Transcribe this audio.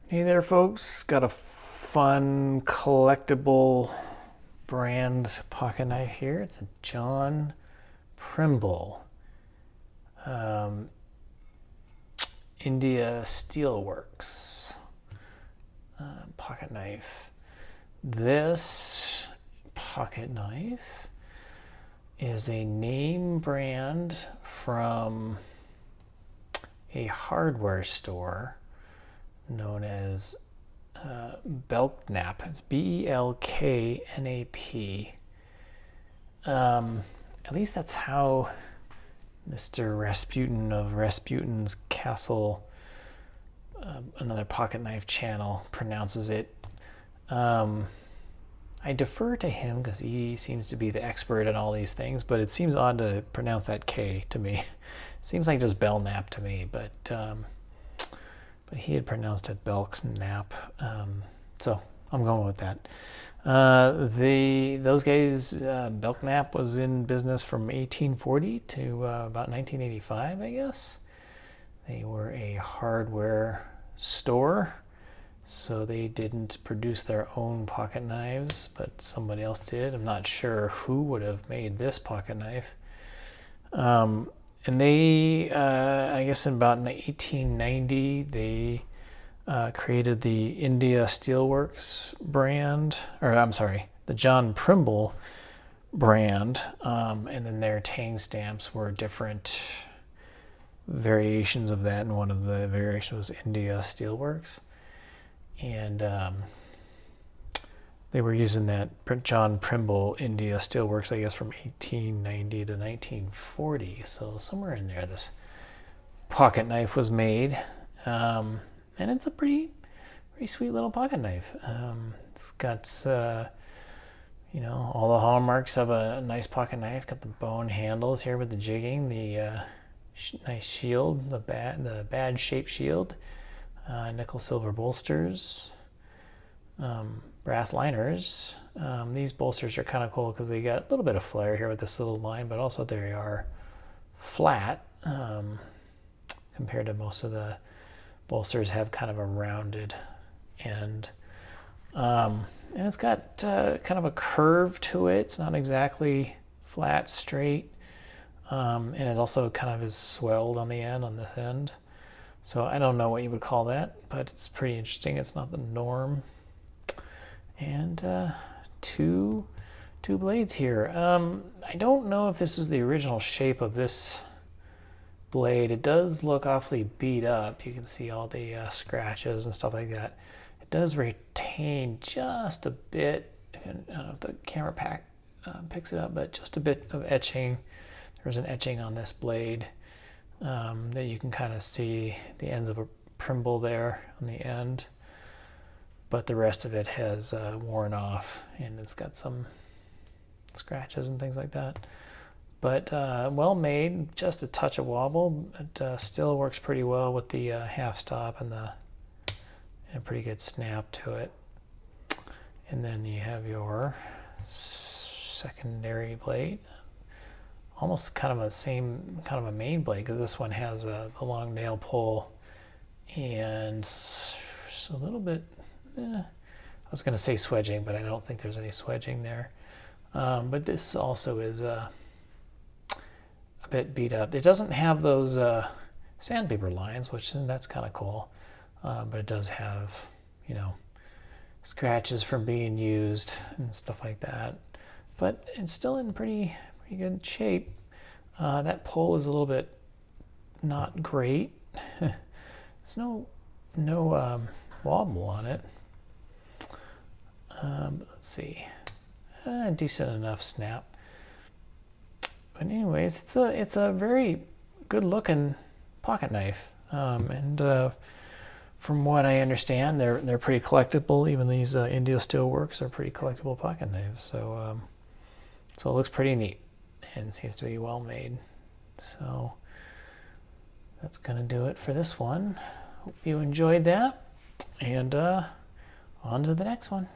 Hey there, folks. Got a fun collectible brand pocket knife here. It's a John Primble um, India Steelworks pocket knife. This pocket knife is a name brand from a hardware store known as Belknap. It's Belknap. At least that's how Mr. Rasputin of Rasputin's Castle, another pocket knife channel, pronounces it. I defer to him because he seems to be the expert in all these things, but it seems odd to pronounce that K to me. It seems like just Belknap to me, but he had pronounced it Belknap, so I'm going with that. Those guys, Belknap was in business from 1840 to about 1985, I guess. They were a hardware store, so they didn't produce their own pocket knives, but somebody else did. I'm not sure who would have made this pocket knife. And they, I guess in about 1890, they created the India Steelworks brand, or I'm sorry, the John Primble brand, and then their tang stamps were different variations of that, and one of the variations was India Steelworks. And they were using that John Primble India Steelworks, I guess, from 1890 to 1940. So somewhere in there, this pocket knife was made, and it's a pretty sweet little pocket knife. It's got all the hallmarks of a nice pocket knife. Got the bone handles here with the jigging, the nice shield, the badge shaped shield, nickel silver bolsters. Brass liners. These bolsters are kind of cool because they got a little bit of flair here with this little line, but also they are flat compared to most of the bolsters have kind of a rounded end. And it's got kind of a curve to it. It's not exactly flat, straight. And it also kind of is swelled on the end, on this end. So I don't know what you would call that, but it's pretty interesting. It's not the norm. And two blades here. I don't know if this is the original shape of this blade. It does look awfully beat up. You can see all the scratches and stuff like that. It does retain just a bit. I don't know if the camera picks it up, but just a bit of etching. There's an etching on this blade that you can kind of see the ends of a Primble there on the end. But the rest of it has worn off, and it's got some scratches and things like that. But well made, just a touch of wobble. It still works pretty well with the half stop and a pretty good snap to it. And then you have your secondary blade, almost kind of a same kind of a main blade, because this one has a long nail pull and a little bit. I was going to say swedging, but I don't think there's any swedging there. But this also is a bit beat up. It doesn't have those sandpaper lines, which that's kind of cool. But it does have, scratches from being used and stuff like that. But it's still in pretty good shape. That pull is a little bit not great. There's no wobble on it. Let's see, decent enough snap. But anyways, it's a very good looking pocket knife, and from what I understand, they're pretty collectible. Even these India Steelworks are pretty collectible pocket knives. So it looks pretty neat and seems to be well made. So that's gonna do it for this one. Hope you enjoyed that, and on to the next one.